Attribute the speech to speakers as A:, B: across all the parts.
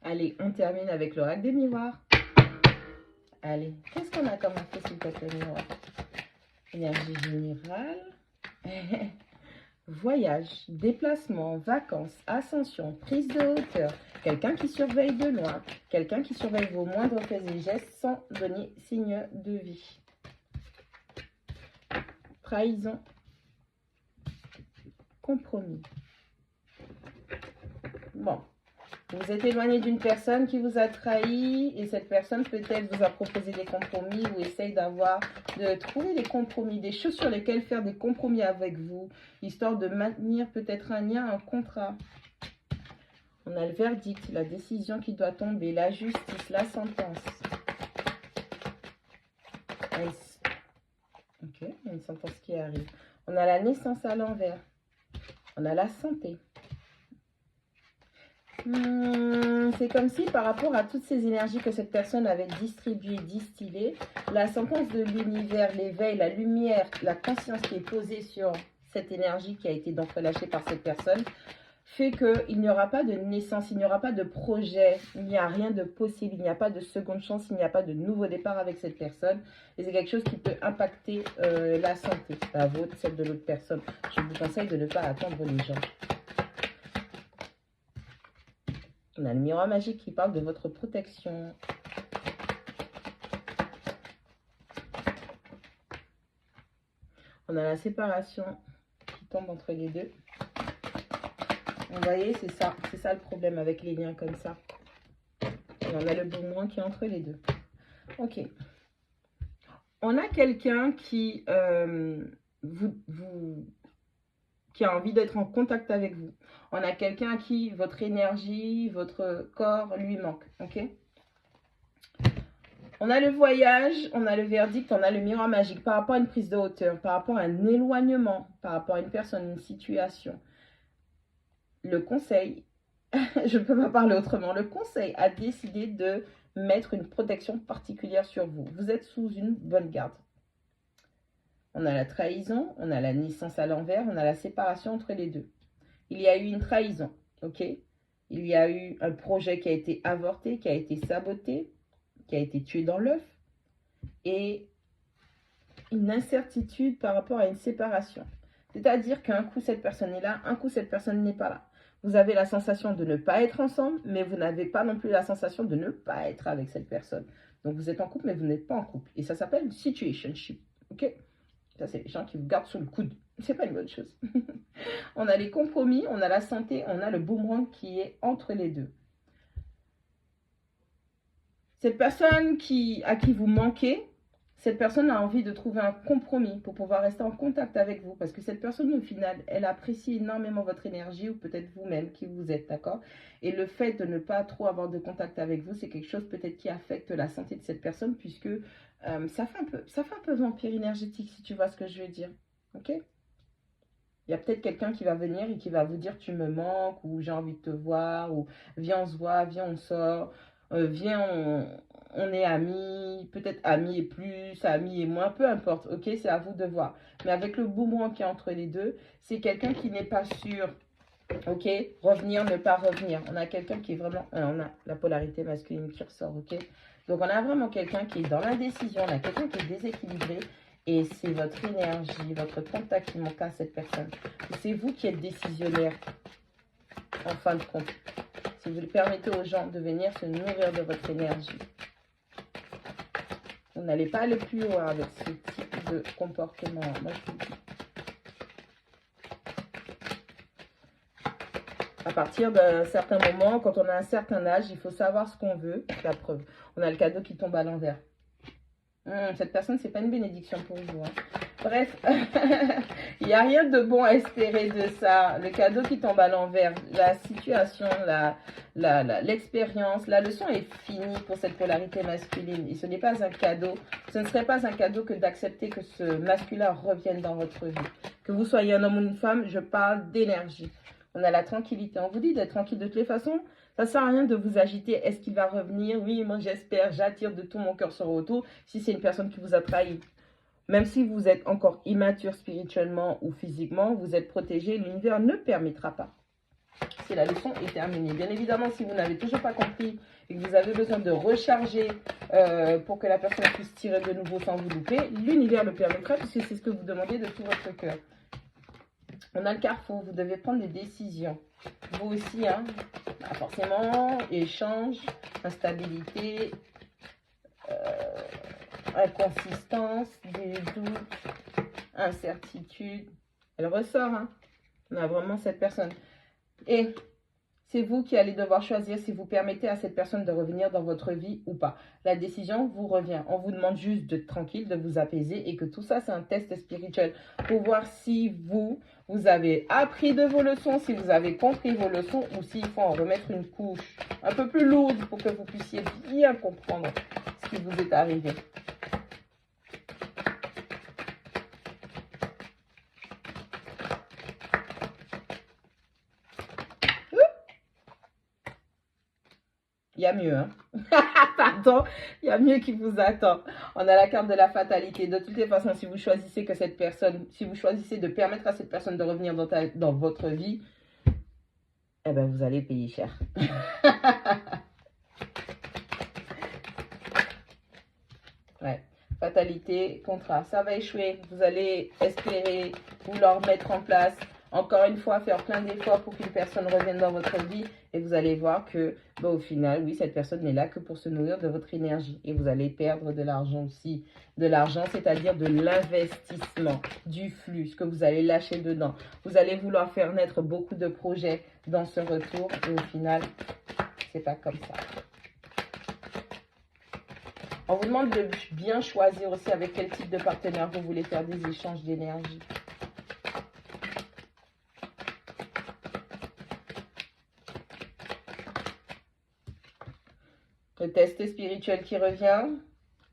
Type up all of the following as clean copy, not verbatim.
A: Allez, on termine avec l'oracle des miroirs. Allez, qu'est-ce qu'on a comme info s'il te plaît, miroir? Énergie générale. Voyage, déplacement, vacances, ascension, prise de hauteur. Quelqu'un qui surveille de loin. Quelqu'un qui surveille vos moindres faits et gestes sans donner signe de vie. Trahison. Compromis. Bon. Vous êtes éloigné d'une personne qui vous a trahi et cette personne peut-être vous a proposé des compromis ou essaye de trouver des compromis, des choses sur lesquelles faire des compromis avec vous, histoire de maintenir peut-être un lien, un contrat. On a le verdict, la décision qui doit tomber, la justice, la sentence. Ok, il y a une sentence qui arrive. On a la naissance à l'envers. On a la santé. C'est comme si par rapport à toutes ces énergies que cette personne avait distribuées, distillées, la sentence de l'univers, l'éveil, la lumière, la conscience qui est posée sur cette énergie qui a été donc relâchée par cette personne, fait qu'il n'y aura pas de naissance, il n'y aura pas de projet, il n'y a rien de possible, il n'y a pas de seconde chance, il n'y a pas de nouveau départ avec cette personne. Et c'est quelque chose qui peut impacter la santé, la vôtre, celle de l'autre personne. Je vous conseille de ne pas attendre les gens. On a le miroir magique qui parle de votre protection. On a la séparation qui tombe entre les deux. Vous voyez, c'est ça le problème avec les liens comme ça. Et on a le boomerang qui est entre les deux. Ok. On a quelqu'un qui, qui a envie d'être en contact avec vous. On a quelqu'un à qui votre énergie, votre corps lui manque. Ok. On a le voyage, on a le verdict, on a le miroir magique par rapport à une prise de hauteur, par rapport à un éloignement, par rapport à une personne, une situation. Le conseil, je ne peux pas parler autrement, le conseil a décidé de mettre une protection particulière sur vous. Vous êtes sous une bonne garde. On a la trahison, on a la naissance à l'envers, on a la séparation entre les deux. Il y a eu une trahison, ok? Il y a eu un projet qui a été avorté, qui a été saboté, qui a été tué dans l'œuf. Et une incertitude par rapport à une séparation. C'est-à-dire qu'un coup, cette personne est là, un coup, cette personne n'est pas là. Vous avez la sensation de ne pas être ensemble, mais vous n'avez pas non plus la sensation de ne pas être avec cette personne. Donc, vous êtes en couple, mais vous n'êtes pas en couple. Et ça s'appelle situationship. Ok? Ça, c'est les gens qui vous gardent sous le coude. C'est pas une bonne chose. On a les compromis, on a la santé, on a le boomerang qui est entre les deux. Cette personne à qui vous manquez, cette personne a envie de trouver un compromis pour pouvoir rester en contact avec vous. Parce que cette personne, au final, elle apprécie énormément votre énergie ou peut-être vous-même qui vous êtes, d'accord? Et le fait de ne pas trop avoir de contact avec vous, c'est quelque chose peut-être qui affecte la santé de cette personne puisque ça fait un peu vampire énergétique, si tu vois ce que je veux dire. Ok? Il y a peut-être quelqu'un qui va venir et qui va vous dire « tu me manques » ou « j'ai envie de te voir » ou « viens on se voit, viens on sort ». Viens, on est amis, peut-être amis et plus, amis et moins, peu importe, ok, c'est à vous de voir. Mais avec le boomerang qui est entre les deux, c'est quelqu'un qui n'est pas sûr, ok, revenir, ne pas revenir. On a quelqu'un qui est vraiment, on a la polarité masculine qui ressort, ok. Donc on a vraiment quelqu'un qui est dans l'indécision, on a quelqu'un qui est déséquilibré et c'est votre énergie, votre contact qui manque à cette personne. C'est vous qui êtes décisionnaire, en fin de compte. Si vous permettez aux gens de venir se nourrir de votre énergie. Vous n'allez pas aller plus loin avec ce type de comportement. Moi, je vous le dis. À partir d'un certain moment, quand on a un certain âge, il faut savoir ce qu'on veut. La preuve. On a le cadeau qui tombe à l'envers. Cette personne, c'est pas une bénédiction pour vous. Hein. Bref, il n'y a rien de bon à espérer de ça. Le cadeau qui tombe à l'envers, la situation, l'expérience, la leçon est finie pour cette polarité masculine. Et ce n'est pas un cadeau. Ce ne serait pas un cadeau que d'accepter que ce masculin revienne dans votre vie. Que vous soyez un homme ou une femme, je parle d'énergie. On a la tranquillité. On vous dit d'être tranquille de toutes les façons. Ça ne sert à rien de vous agiter. Est-ce qu'il va revenir? Oui, moi j'espère, j'attire de tout mon cœur sur retour. Si c'est une personne qui vous a trahi. Même si vous êtes encore immature spirituellement ou physiquement, vous êtes protégé, l'univers ne permettra pas. C'est la leçon est terminée. Bien évidemment, si vous n'avez toujours pas compris et que vous avez besoin de recharger pour que la personne puisse tirer de nouveau sans vous louper, l'univers le permettra puisque c'est ce que vous demandez de tout votre cœur. On a le carrefour, vous devez prendre des décisions. Vous aussi, hein, forcément, échange, instabilité, inconsistance, des doutes, incertitude. Elle ressort, hein. On a vraiment cette personne. Et c'est vous qui allez devoir choisir si vous permettez à cette personne de revenir dans votre vie ou pas. La décision vous revient. On vous demande juste d'être tranquille, de vous apaiser et que tout ça, c'est un test spirituel pour voir si vous avez appris de vos leçons, si vous avez compris vos leçons ou s'il faut en remettre une couche un peu plus lourde pour que vous puissiez bien comprendre ce qui vous est arrivé. Il y a mieux, hein. Pardon, il y a mieux qui vous attend. On a la carte de la fatalité. De toutes les façons, si vous choisissez que cette personne, si vous choisissez de permettre à cette personne de revenir dans votre vie, eh ben vous allez payer cher. Ouais. Fatalité, contrat, ça va échouer. Vous allez espérer vouloir mettre en place, encore une fois, faire plein d'efforts pour qu'une personne revienne dans votre vie. Et vous allez voir que, bah, au final, oui, cette personne n'est là que pour se nourrir de votre énergie. Et vous allez perdre de l'argent aussi. De l'argent, c'est-à-dire de l'investissement, du flux, ce que vous allez lâcher dedans. Vous allez vouloir faire naître beaucoup de projets dans ce retour. Et au final, c'est pas comme ça. On vous demande de bien choisir aussi avec quel type de partenaire vous voulez faire des échanges d'énergie. Le test spirituel qui revient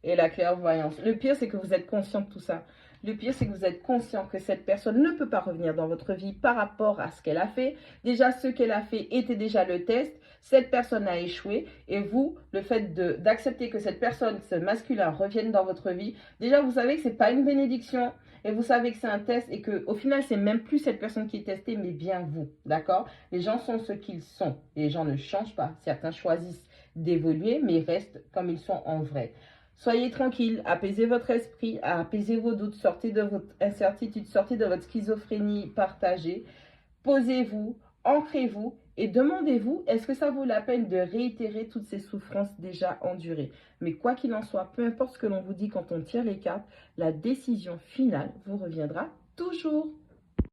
A: et la clairvoyance. Le pire, c'est que vous êtes conscient de tout ça. Le pire, c'est que vous êtes conscient que cette personne ne peut pas revenir dans votre vie par rapport à ce qu'elle a fait. Déjà, ce qu'elle a fait était déjà le test. Cette personne a échoué. Et vous, le fait d'accepter que cette personne, ce masculin, revienne dans votre vie, déjà, vous savez que ce n'est pas une bénédiction. Et vous savez que c'est un test et qu'au final, c'est même plus cette personne qui est testée, mais bien vous. D'accord? Les gens sont ce qu'ils sont. Les gens ne changent pas. Certains choisissent d'évoluer, mais restent comme ils sont en vrai. Soyez tranquille, apaisez votre esprit, apaisez vos doutes, sortez de votre incertitude, sortez de votre schizophrénie partagée. Posez-vous, ancrez-vous et demandez-vous, est-ce que ça vaut la peine de réitérer toutes ces souffrances déjà endurées? Mais quoi qu'il en soit, peu importe ce que l'on vous dit quand on tire les cartes, la décision finale vous reviendra toujours.